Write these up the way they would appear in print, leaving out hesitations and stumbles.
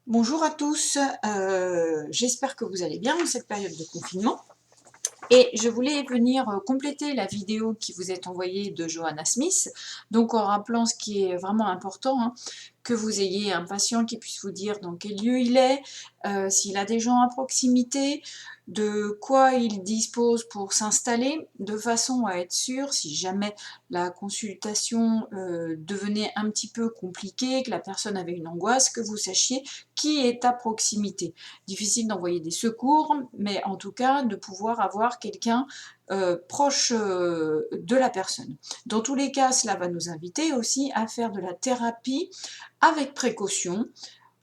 Bonjour à tous, j'espère que vous allez bien en cette période de confinement et je voulais venir, compléter la vidéo qui vous est envoyée de Johanna Smith, donc en rappelant ce qui est vraiment important, hein, que vous ayez un patient qui puisse vous dire dans quel lieu il est, s'il a des gens à proximité, de quoi il dispose pour s'installer, de façon à être sûr, si jamais la consultation, devenait un petit peu compliquée, que la personne avait une angoisse, que vous sachiez qui est à proximité. Difficile d'envoyer des secours, mais en tout cas de pouvoir avoir quelqu'un proche de la personne. Dans tous les cas, cela va nous inviter aussi à faire de la thérapie avec précaution.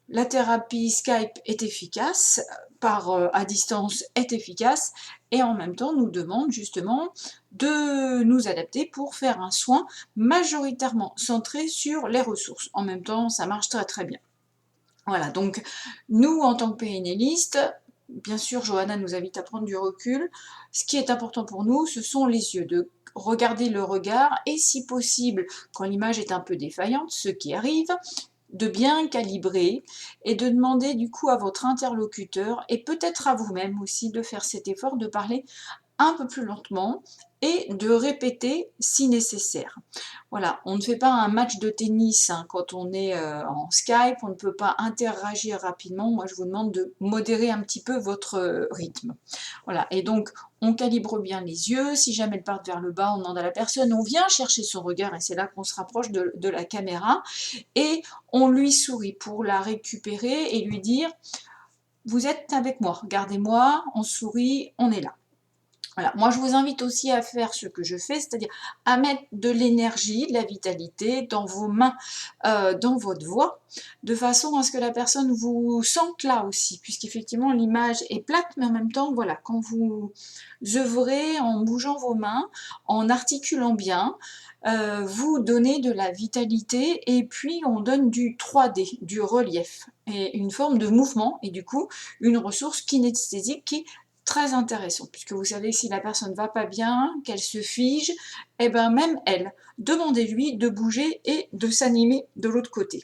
La thérapie Skype est efficace, à distance est efficace, et en même temps nous demande justement de nous adapter pour faire un soin majoritairement centré sur les ressources. En même temps, ça marche très très bien. Voilà, donc nous, en tant que PNListes, bien sûr, Johanna nous invite à prendre du recul. Ce qui est important pour nous, ce sont les yeux, de regarder le regard et si possible, quand l'image est un peu défaillante, ce qui arrive, de bien calibrer et de demander du coup à votre interlocuteur et peut-être à vous-même aussi de faire cet effort de parler un peu plus lentement et de répéter si nécessaire. Voilà, on ne fait pas un match de tennis hein, quand on est en Skype, on ne peut pas interagir rapidement. Moi, je vous demande de modérer un petit peu votre rythme. Voilà, et donc on calibre bien les yeux. Si jamais elles partent vers le bas, on demande à la personne, on vient chercher son regard et c'est là qu'on se rapproche de la caméra et on lui sourit pour la récupérer et lui dire, vous êtes avec moi, regardez-moi, on sourit, on est là. Voilà. Moi, je vous invite aussi à faire ce que je fais, c'est-à-dire à mettre de l'énergie, de la vitalité dans vos mains, dans votre voix, de façon à ce que la personne vous sente là aussi, puisqu'effectivement l'image est plate, mais en même temps, voilà, quand vous œuvrez en bougeant vos mains, en articulant bien, vous donnez de la vitalité et puis on donne du 3D, du relief, et une forme de mouvement, et du coup, une ressource kinesthésique qui très intéressant, puisque vous savez que si la personne ne va pas bien, qu'elle se fige, et bien même elle, demandez-lui de bouger et de s'animer de l'autre côté.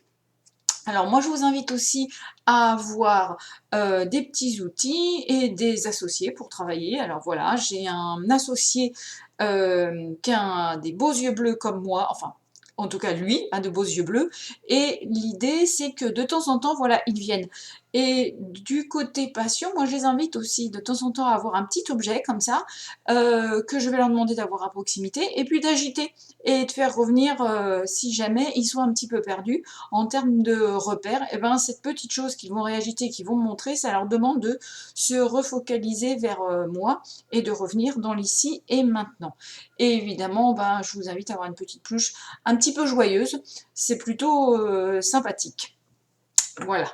Alors moi je vous invite aussi à avoir des petits outils et des associés pour travailler. Alors voilà, j'ai un associé qui a des beaux yeux bleus comme moi, enfin en tout cas lui a de beaux yeux bleus, et l'idée c'est que de temps en temps, voilà, ils viennent. Et du côté patient, moi je les invite aussi de temps en temps à avoir un petit objet comme ça, que je vais leur demander d'avoir à proximité, et puis d'agiter et de faire revenir si jamais ils sont un petit peu perdus en termes de repères, et ben cette petite chose qu'ils vont réagiter, qu'ils vont me montrer, ça leur demande de se refocaliser vers moi et de revenir dans l'ici et maintenant. Et évidemment, ben, je vous invite à avoir une petite pluche un petit peu joyeuse, c'est plutôt sympathique. Voilà.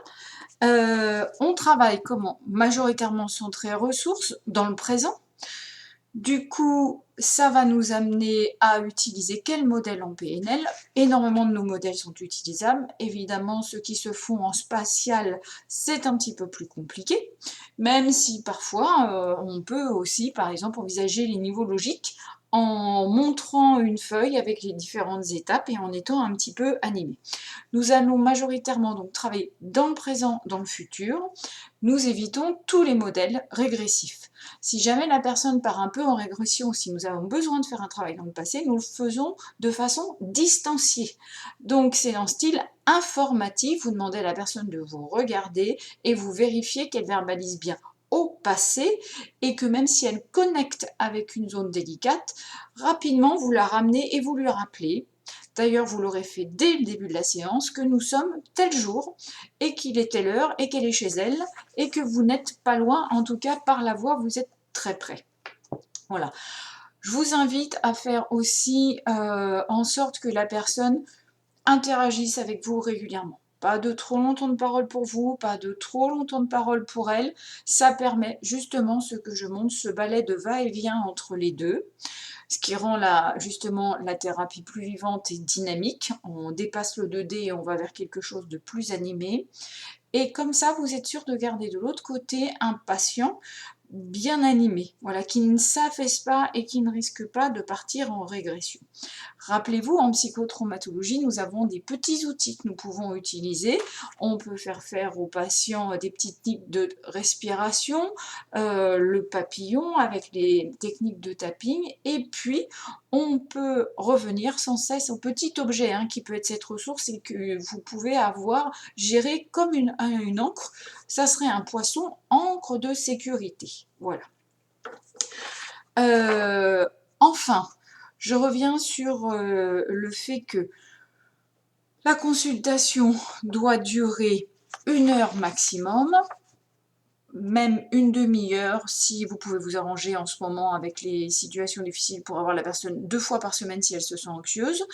On travaille comment? Majoritairement centré ressources, dans le présent. Du coup, ça va nous amener à utiliser quel modèle en PNL? Énormément de nos modèles sont utilisables. Évidemment, ceux qui se font en spatial, c'est un petit peu plus compliqué, même si parfois, on peut aussi, par exemple, envisager les niveaux logiques en montrant une feuille avec les différentes étapes et en étant un petit peu animé. Nous allons majoritairement donc travailler dans le présent, dans le futur. Nous évitons tous les modèles régressifs. Si jamais la personne part un peu en régression, si nous avons besoin de faire un travail dans le passé, nous le faisons de façon distanciée. Donc c'est en style informatif, vous demandez à la personne de vous regarder et vous vérifiez qu'elle verbalise bien au passé et que même si elle connecte avec une zone délicate, rapidement vous la ramenez et vous lui rappelez. D'ailleurs, vous l'aurez fait dès le début de la séance, que nous sommes tel jour, et qu'il est telle heure, et qu'elle est chez elle, et que vous n'êtes pas loin, en tout cas par la voix, vous êtes très près. Voilà. Je vous invite à faire aussi en sorte que la personne interagisse avec vous régulièrement. Pas de trop long temps de parole pour vous, pas de trop long temps de parole pour elle. Ça permet justement ce que je montre, ce balai de va-et-vient entre les deux, ce qui rend justement la thérapie plus vivante et dynamique. On dépasse le 2D et on va vers quelque chose de plus animé. Et comme ça, vous êtes sûr de garder de l'autre côté un patient bien animé, voilà, qui ne s'affaisse pas et qui ne risque pas de partir en régression. Rappelez-vous, en psychotraumatologie, nous avons des petits outils que nous pouvons utiliser. On peut faire aux patients des petits types de respiration, le papillon avec les techniques de tapping, et puis on peut revenir sans cesse au petit objet qui peut être cette ressource et que vous pouvez avoir géré comme une encre. Ça serait un poisson encre de sécurité. Voilà. Enfin, je reviens sur le fait que la consultation doit durer 1 heure maximum, même une demi-heure si vous pouvez vous arranger en ce moment avec les situations difficiles pour avoir la personne 2 fois par semaine si elle se sent anxieuse.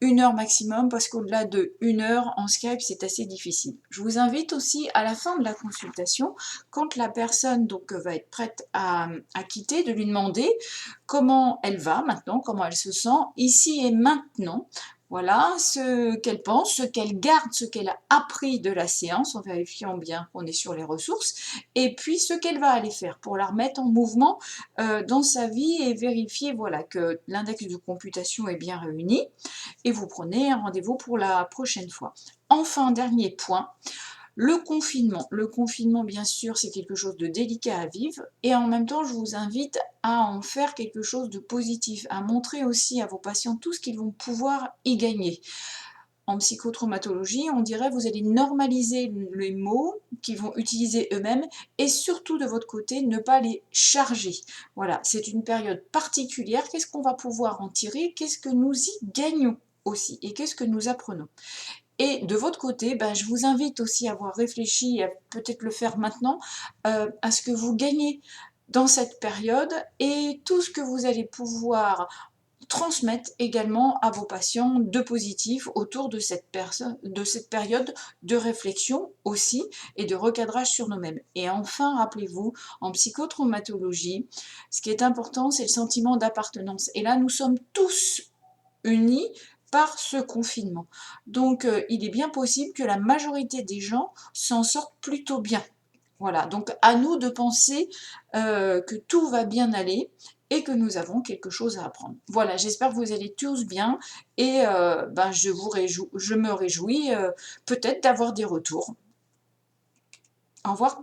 1 heure maximum, parce qu'au-delà de 1 heure en Skype, c'est assez difficile. Je vous invite aussi à la fin de la consultation, quand la personne va être prête à quitter, de lui demander comment elle va maintenant, comment elle se sent, ici et maintenant. Voilà ce qu'elle pense, ce qu'elle garde, ce qu'elle a appris de la séance, en vérifiant bien qu'on est sur les ressources, et puis ce qu'elle va aller faire pour la remettre en mouvement dans sa vie et vérifier voilà, que l'index de computation est bien réuni. Et vous prenez un rendez-vous pour la prochaine fois. Enfin, dernier point, le confinement. Le confinement, bien sûr, c'est quelque chose de délicat à vivre, et en même temps, je vous invite à en faire quelque chose de positif, à montrer aussi à vos patients tout ce qu'ils vont pouvoir y gagner. En psychotraumatologie, on dirait vous allez normaliser les mots qu'ils vont utiliser eux-mêmes, et surtout de votre côté, ne pas les charger. Voilà, c'est une période particulière. Qu'est-ce qu'on va pouvoir en tirer? Qu'est-ce que nous y gagnons aussi? Et qu'est-ce que nous apprenons? Et de votre côté, je vous invite aussi à avoir réfléchi, et à peut-être le faire maintenant, à ce que vous gagnez dans cette période et tout ce que vous allez pouvoir transmettre également à vos patients de positif autour de cette période de réflexion aussi et de recadrage sur nous-mêmes. Et enfin, rappelez-vous, en psychotraumatologie, ce qui est important, c'est le sentiment d'appartenance. Et là, nous sommes tous unis par ce confinement. Donc, il est bien possible que la majorité des gens s'en sortent plutôt bien. Voilà, donc à nous de penser que tout va bien aller et que nous avons quelque chose à apprendre. Voilà, j'espère que vous allez tous bien, et je me réjouis peut-être d'avoir des retours. Au revoir.